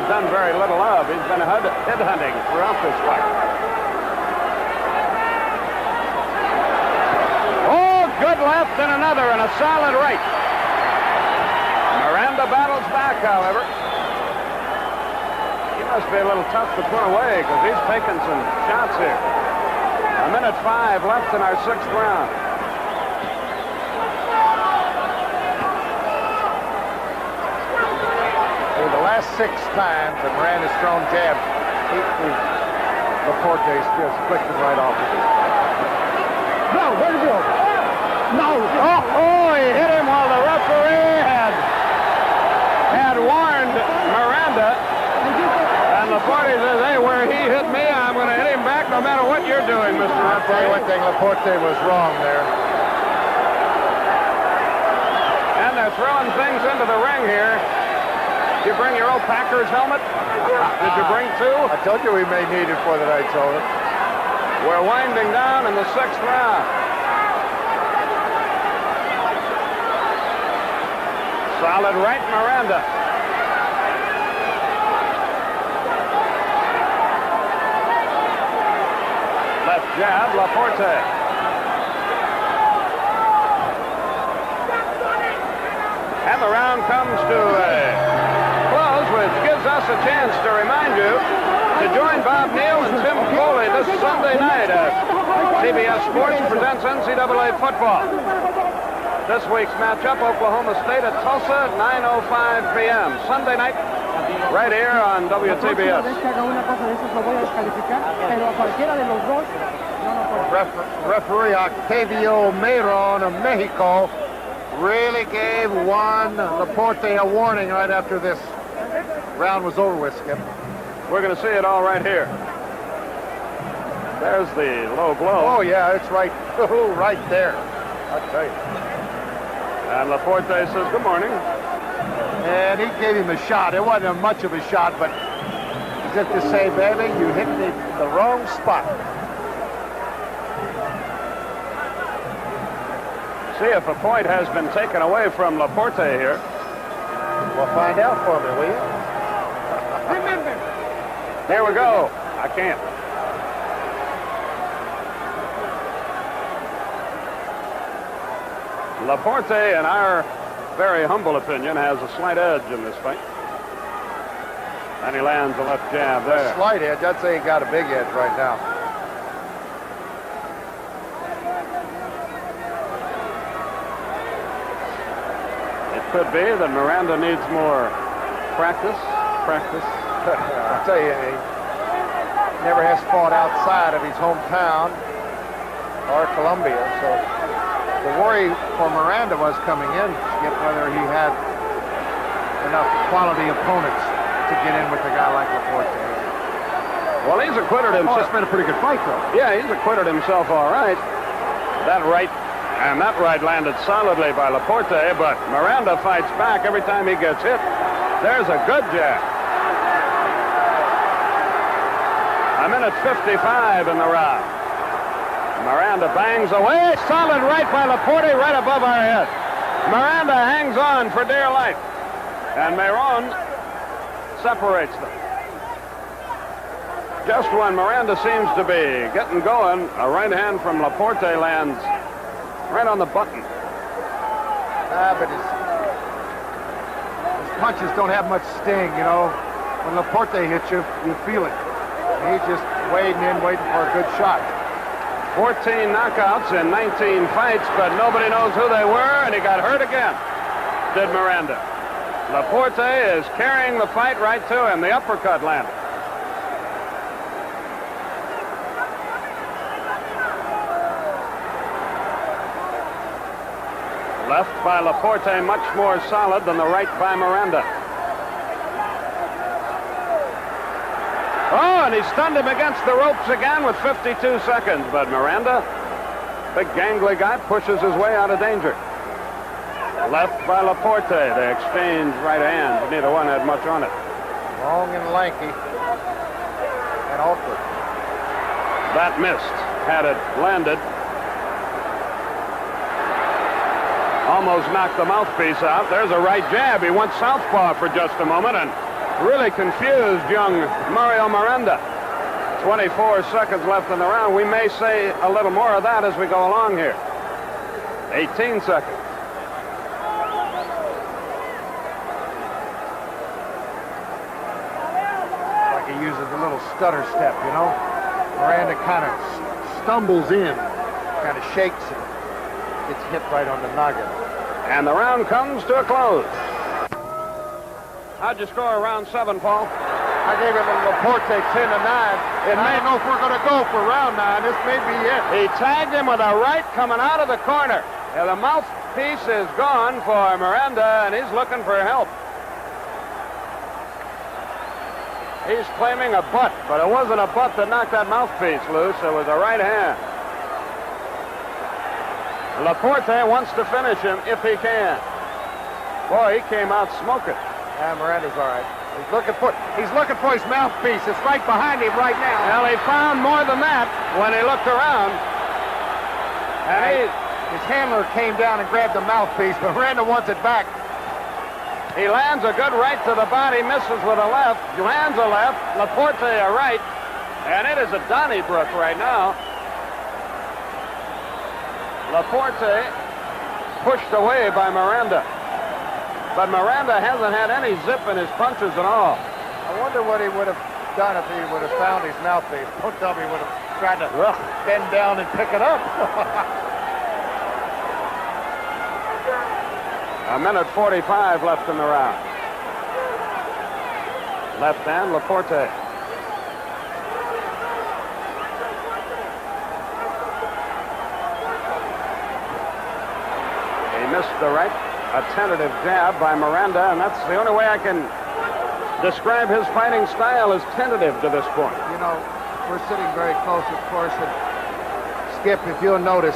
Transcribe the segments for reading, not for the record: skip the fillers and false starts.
he's done very little of. He's been headhunting throughout this fight. Oh, good left and another and a solid right. Miranda battles back, however. He must be a little tough to put away because he's taking some shots here. 1:05 left in our 6th round. The last 6 times that Miranda's thrown jabs, LaPorte's just flicked him right off. No, where'd he go? No. Oh, he hit him while the referee had warned Miranda. And LaPorte says, hey, where he hit me, I'm going to hit him back no matter what you're doing, Mr. I'll tell you one thing, LaPorte was wrong there. And they're throwing things into the ring here. Did you bring your old Packers helmet? Did you bring 2? I told you we may need it for the night's over. We're winding down in the 6th round. Solid right, Miranda. Left jab, LaPorte. And the round comes to a close, which gives us a chance to remind you to join Bob Neal and Tim Foley this Sunday night as CBS Sports presents NCAA football. This week's matchup, Oklahoma State at Tulsa at 9:05 p.m. Sunday night, right here on WTBS. Referee Octavio Mayron of Mexico really gave Juan LaPorte a warning right after this round was over with, Skip. We're going to see it all right here. There's the low blow. Oh, yeah, it's right, right there. I'll tell you. And LaPorte says, good morning. And he gave him a shot. It wasn't much of a shot, but as if to say, baby, you hit the wrong spot. See if a point has been taken away from LaPorte here. Well, find out for me, will you? Remember. Here we go. I can't. LaPorte, in our very humble opinion, has a slight edge in this fight. And he lands a left jab there. A slight edge. I'd say he got a big edge right now. Could be that Miranda needs more practice. I'll tell you, he never has fought outside of his hometown or Columbia. So the worry for Miranda was coming in, Skip, whether he had enough quality opponents to get in with a guy like LaPorte. Well, he's acquitted himself. It's been a pretty good fight, though. Yeah, he's acquitted himself all right. That right landed solidly by LaPorte, but Miranda fights back every time he gets hit. There's a good jab. 1:55 in the round. Miranda bangs away. Solid right by LaPorte right above our head. Miranda hangs on for dear life. And Mayron separates them. Just when Miranda seems to be getting going, a right hand from LaPorte lands right on the button. But his punches don't have much sting, you know. When LaPorte hits you, you feel it. And he's just wading in, waiting for a good shot. 14 knockouts in 19 fights, but nobody knows who they were, and he got hurt again, did Miranda. LaPorte is carrying the fight right to him. The uppercut landed. Left by LaPorte, much more solid than the right by Miranda. Oh, and he stunned him against the ropes again with 52 seconds. But Miranda, big gangly guy, pushes his way out of danger. Left by LaPorte. They exchange right hands. Neither one had much on it. Long and lanky and awkward. That missed. Had it landed, almost knocked the mouthpiece out. There's a right jab. He went southpaw for just a moment, and really confused young Mario Miranda. 24 seconds left in the round. We may say a little more of that as we go along here. 18 seconds. Like he uses a little stutter step, you know? Miranda kind of stumbles in, kind of shakes it, gets hit right on the noggin. And the round comes to a close. How'd you score round 7, Paul? I gave it to LaPorte 10-9. And I don't know if we're going to go for round 9. This may be it. He tagged him with a right coming out of the corner. Yeah, the mouthpiece is gone for Miranda, and he's looking for help. He's claiming a butt, but it wasn't a butt that knocked that mouthpiece loose. It was a right hand. LaPorte wants to finish him if he can. Boy, he came out smoking. Yeah, Miranda's all right. He's looking for his mouthpiece. It's right behind him right now. Well, he found more than that when he looked around. And his handler came down and grabbed the mouthpiece, but Miranda wants it back. he lands a good right to the body, misses with a left, lands a left, LaPorte a right, and it is a Donnybrook right now. LaPorte pushed away by Miranda. But Miranda hasn't had any zip in his punches at all. I wonder what he would have done if he would have found his mouthpiece. Don't tell me he would have tried to bend down and pick it up. A minute 45 left in the round. Left hand, LaPorte. He missed the right. A tentative jab by Miranda, and that's the only way I can describe his fighting style as tentative to this point. You know, we're sitting very close, of course, and Skip, if you'll notice,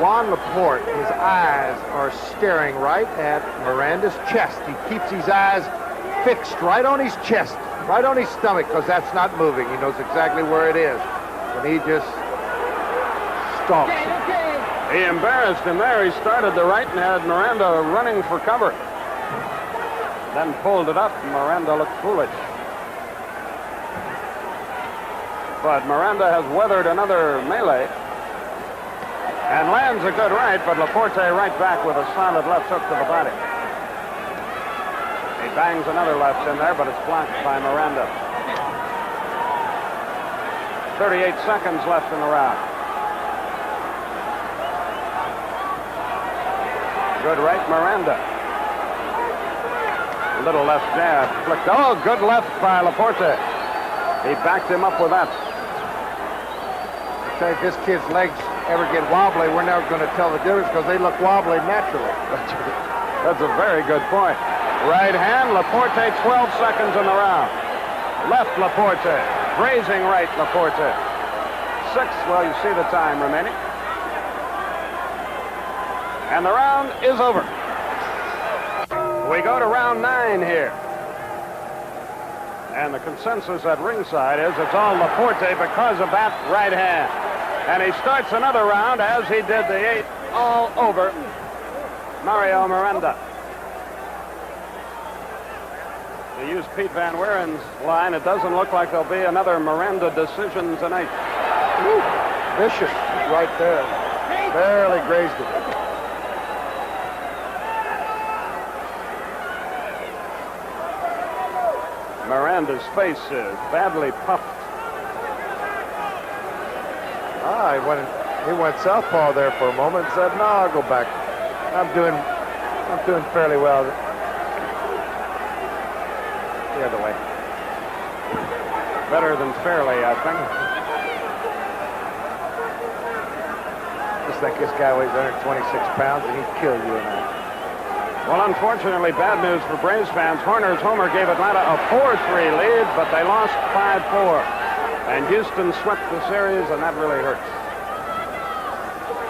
Juan LaPorte, his eyes are staring right at Miranda's chest. He keeps his eyes fixed right on his chest, right on his stomach, because that's not moving. He knows exactly where it is. And he just stalks him. He embarrassed him there. He started the right and had Miranda running for cover. Then pulled it up, and Miranda looked foolish. But Miranda has weathered another melee and lands a good right, but LaPorte right back with a solid left hook to the body. He bangs another left in there, but it's blocked by Miranda. 38 seconds left in the round. Good right, Miranda. A little left jab. Flicked. Oh, good left by LaPorte. He backed him up with that. Say if this kid's legs ever get wobbly, we're never going to tell the difference because they look wobbly naturally. That's a very good point. Right hand, LaPorte, 12 seconds in the round. Left, LaPorte. Grazing right, LaPorte. 6, well, you see the time remaining. And the round is over. We go to round 9 here. And the consensus at ringside is it's all LaPorte because of that right hand. And he starts another round as he did the 8 all over Mario Miranda. To use Pete Van Weren's line, it doesn't look like there'll be another Miranda decision tonight. Woo. Vicious right there. Barely grazed it. Miranda's face is badly puffed. He went southpaw there for a moment and said, "No, I'll go back. I'm doing fairly well." The other way. Better than fairly, I think. Just think this guy weighs 126 pounds and he'd kill you in that. Well, unfortunately, bad news for Braves fans. Horner's homer gave Atlanta a 4-3 lead, but they lost 5-4. And Houston swept the series, and that really hurts.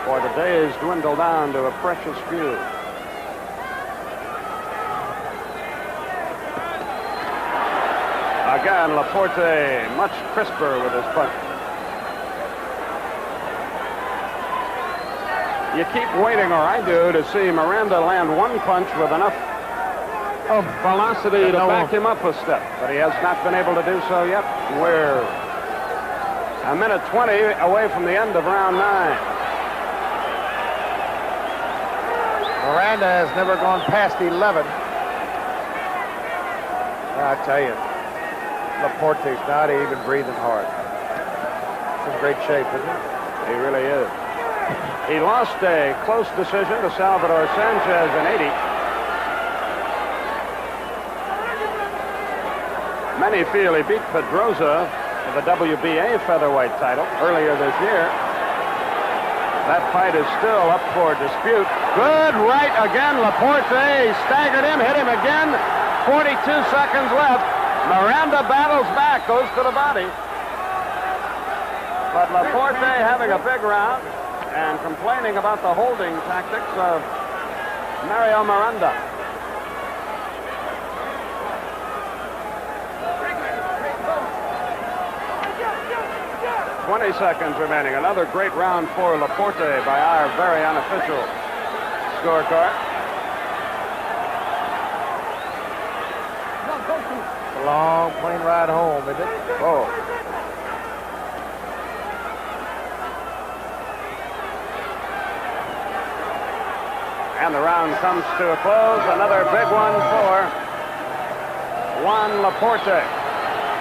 For the days dwindle down to a precious few. Again, LaPorte much crisper with his punch. You keep waiting, or I do, to see Miranda land one punch with enough velocity to back him up a step, but he has not been able to do so yet. We're a minute 20 away from the end of round 9. Miranda has never gone past 11. I tell you, LaPorte's not even breathing hard. He's in great shape, isn't he? He really is. He lost a close decision to Salvador Sanchez in 80. Many feel he beat Pedrosa for the WBA featherweight title earlier this year. That fight is still up for dispute. Good right again, LaPorte. He staggered him, hit him again. 42 seconds left. Miranda battles back, goes to the body. But LaPorte having a big round and complaining about the holding tactics of Mario Miranda. "20 seconds remaining. Another great round for LaPorte by our very unofficial scorecard. It's a long plane ride home, isn't it? Oh. And the round comes to a close. Another big one for Juan LaPorte.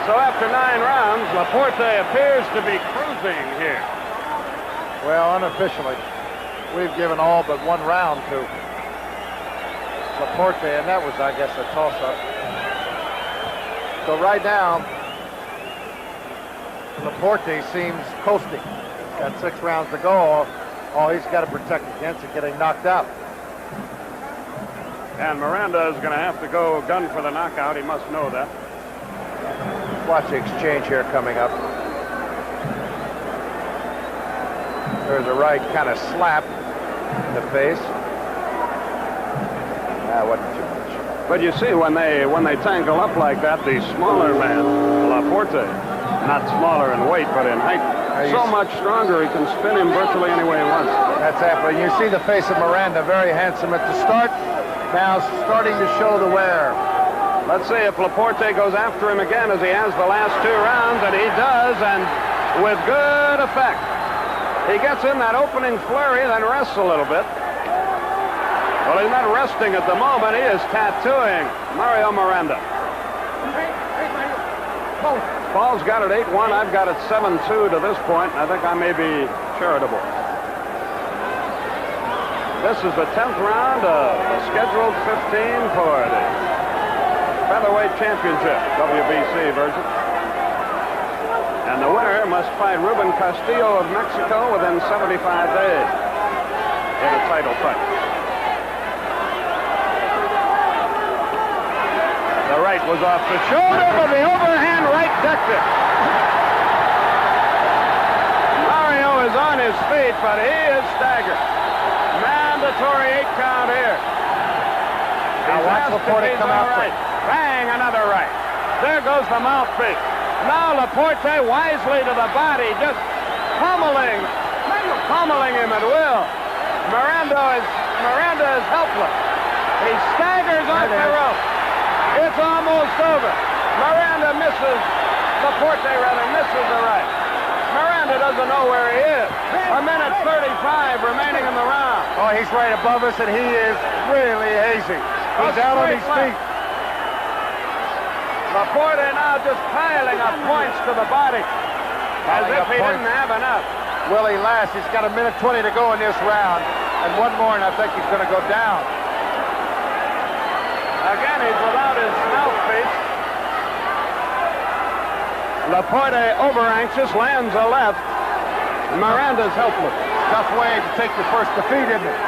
So after 9 rounds, LaPorte appears to be cruising here. Well, unofficially, we've given all but 1 round to LaPorte, and that was, I guess, a toss-up. So right now, LaPorte seems coasting. He's got 6 rounds to go. All he's got to protect against is getting knocked out. And Miranda is going to have to go gun for the knockout. He must know that. Watch the exchange here coming up. There's a right kind of slap in the face. That wasn't too much. But you see, when they tangle up like that, the smaller man, LaPorte, not smaller in weight, but in height, so much stronger, he can spin him virtually any way he wants. That's absolutely. You see the face of Miranda, very handsome at the start. Now starting to show the wear. Let's see if LaPorte goes after him again as he has the last 2 rounds, and he does, and with good effect. He gets in that opening flurry, then rests a little bit. Well, he's not resting at the moment. He is tattooing Mario Miranda. Paul's got it 8-1. I've got it 7-2 to this point. I think I may be charitable. This is the 10th round of the scheduled 15 for the Featherweight Championship, WBC version. And the winner must fight Ruben Castillo of Mexico within 75 days in a title fight. The right was off the shoulder, but the overhand right decked it. Mario is on his feet, but he is staggered. Mandatory 8 count here. Now watch LaPorte come out. Right. Bang, another right. There goes the mouthpiece. Now LaPorte wisely to the body, just pummeling him at will. Miranda is helpless. He staggers off the rope. It's almost over. LaPorte misses the right. Miranda doesn't know where he is. A minute 35 remaining in the round. Oh, he's right above us, and he is really hazy. He's out on his feet. LaPorte now just piling up points to the body, as if he didn't have enough. Willie Lass, he's got a minute 20 to go in this round, and 1 more, and I think he's going to go down. Again, he's without his mouthpiece. LaPorte, over-anxious, lands a left. Miranda's helpless. Tough way to take your first defeat, isn't it?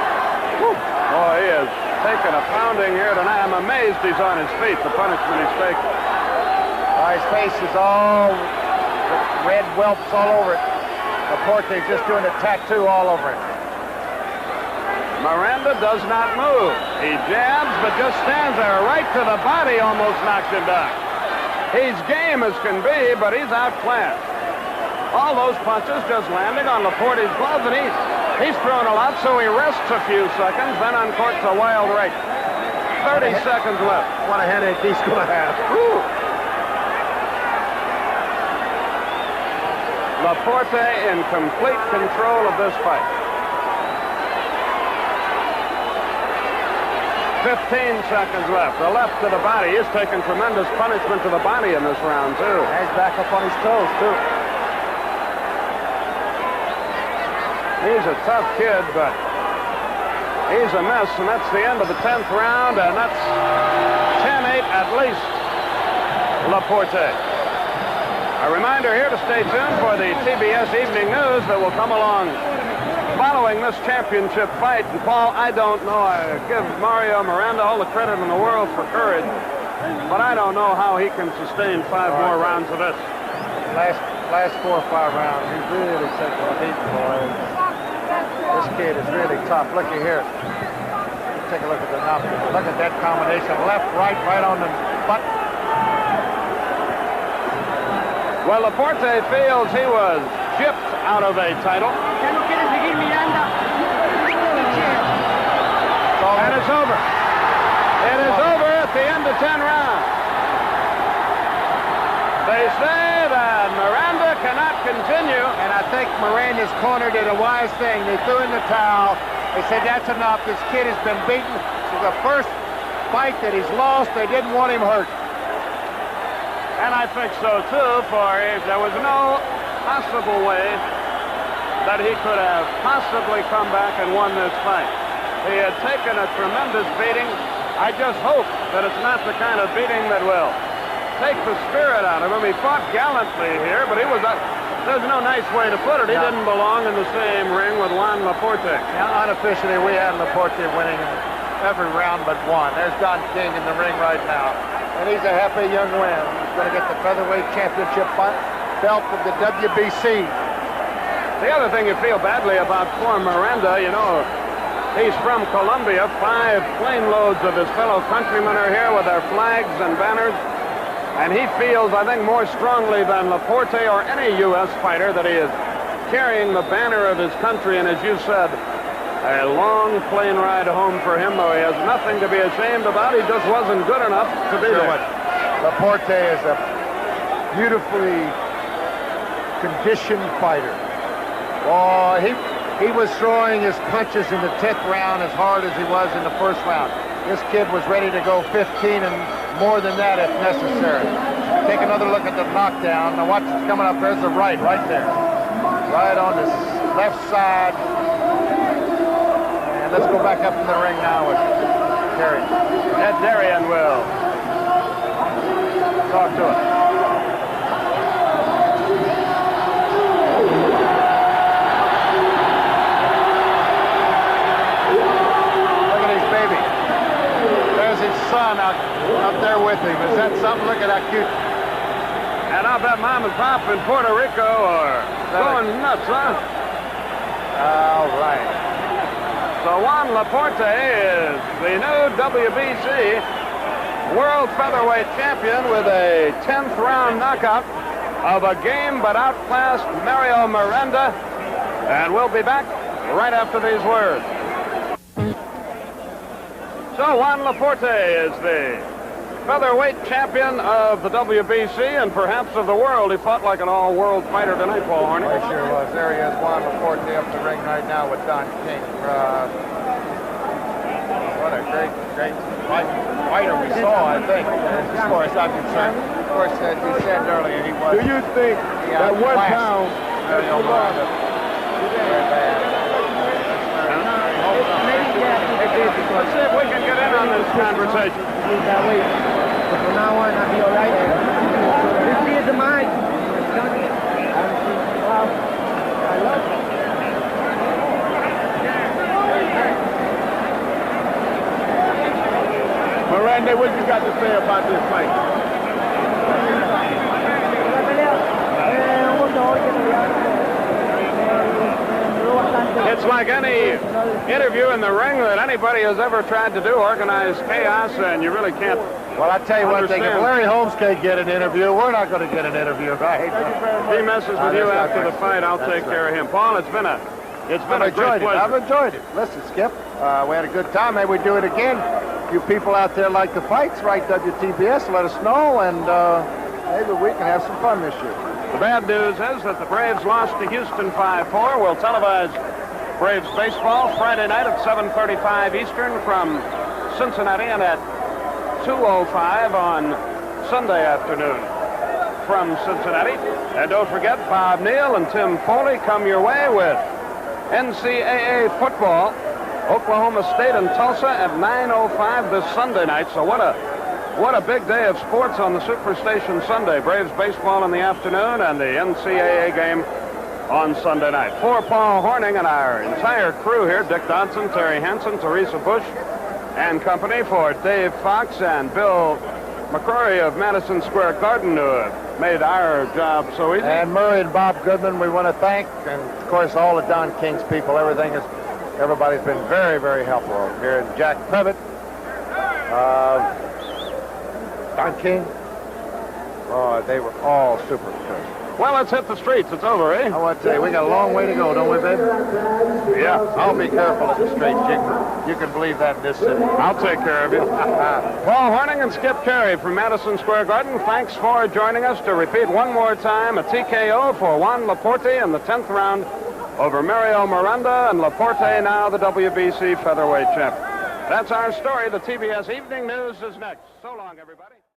Whew. Oh, he is taking a pounding here tonight. I'm amazed he's on his feet, the punishment he's taking. His face is all red whelps all over it. LaPorte's just doing a tattoo all over it. Miranda does not move. He jabs, but just stands there. Right to the body, almost knocked him down. He's game as can be, but he's outclassed. All those punches just landing on LaPorte's glove, and he's thrown a lot, so he rests a few seconds, then uncorks a wild right. 30 seconds left. What a headache he's going to have. Woo. LaPorte in complete control of this fight. 15 seconds left. The left to the body. He's taking tremendous punishment to the body in this round, too. He's back up on his toes, too. He's a tough kid, but he's a mess, and that's the end of the 10th round, and that's 10-8 at least, LaPorte. A reminder here to stay tuned for the TBS Evening News that will come along following this championship fight. And Paul, I don't know. I give Mario Miranda all the credit in the world for courage, but I don't know how he can sustain 5 more rounds of this. Last 4 or 5 rounds, he really took the heat, boy. This kid is really tough. Looky here. Take a look at the knock. Look at that combination. Left, right on the butt. Well, LaPorte feels he was chipped out of a title. Miranda. And it's over. It is over at the end of 10 rounds. They say that Miranda cannot continue. And I think Miranda's corner did a wise thing. They threw in the towel. They said, that's enough. This kid has been beaten. This is the first fight that he's lost. They didn't want him hurt. And I think so, too, for there was no possible way that he could have possibly come back and won this fight. He had taken a tremendous beating. I just hope that it's not the kind of beating that will take the spirit out of him. He fought gallantly here, but he was there's no nice way to put it. He didn't belong in the same ring with Juan LaPorte. Now, unofficially, we had LaPorte winning every round but one. There's Don King in the ring right now. And he's a happy young man. He's going to get the featherweight championship belt from the WBC. The other thing you feel badly about poor Miranda, you know, he's from Colombia. 5 plane loads of his fellow countrymen are here with their flags and banners. And he feels, I think, more strongly than LaPorte or any U.S. fighter that he is carrying the banner of his country. And as you said, a long plane ride home for him, though he has nothing to be ashamed about. He just wasn't good enough to be there. LaPorte is a beautifully conditioned fighter. Oh, he was throwing his punches in the 10th round as hard as he was in the first round. This kid was ready to go 15 and more than that if necessary. Take another look at the knockdown. Now watch what's coming up. There's the right there. Right on his left side. And let's go back up in the ring now with Terry. Ed Darien will talk to us. Son out there with him. Is that something? Look at that cute. And I'll bet Mom and Pop in Puerto Rico are going nuts, huh? All right. So Juan LaPorte is the new WBC World Featherweight Champion with a 10th round knockout of a game but outclassed Mario Miranda. And we'll be back right after these words. So Juan LaPorte is the featherweight champion of the WBC and perhaps of the world. He fought like an all-world fighter tonight, Paul Horney. He sure was. There he is, Juan LaPorte up the ring right now with Don King. What a great fighter we saw, I think, as far as I'm concerned. Of course, as you said earlier, he was... Do you think that 1 pound... Very bad. Let's see if we can get in on this conversation. From now on, I'll be all right. This is the mind. I love it. Miranda, what you got to say about this fight? It's like any interview in the ring that anybody has ever tried to do, organize chaos, and you really can't. Well, I tell you one thing, if Larry Holmes can't get an interview, we're not going to get an interview, right? If he messes with you after the fight, I'll take care of him. Paul, it's been a great pleasure. I've enjoyed it. Listen, Skip, we had a good time. Maybe we do it again. you people out there like the fights, write WTBS, let us know, and maybe we can have some fun this year. The bad news is that the Braves lost to Houston 5-4. We'll televise Braves baseball Friday night at 7:35 Eastern from Cincinnati and at 2:05 on Sunday afternoon from Cincinnati. And don't forget, Bob Neal and Tim Foley come your way with NCAA football, Oklahoma State and Tulsa at 9:05 this Sunday night. So what a big day of sports on the Superstation Sunday. Braves baseball in the afternoon and the NCAA game on Sunday night. For Paul Horning and our entire crew here, Dick Dodson, Terry Hansen, Teresa Bush, and company, for Dave Fox and Bill McCrory of Madison Square Garden, who have made our job so easy. And Murray and Bob Goodman, we want to thank, and of course all the Don King's people. Everybody's been very, very helpful here. And Jack Pevitt, Don King, they were all super good. Well, let's hit the streets. It's over, eh? I want to tell you, we got a long way to go, don't we, baby? Yeah. I'll be careful at the streets. You can believe that in this city. I'll take care of you. Paul Horning and Skip Carey from Madison Square Garden, thanks for joining us. To repeat one more time, a TKO for Juan LaPorte in the 10th round over Mario Miranda, and LaPorte now the WBC featherweight champion. That's our story. The TBS Evening News is next. So long, everybody.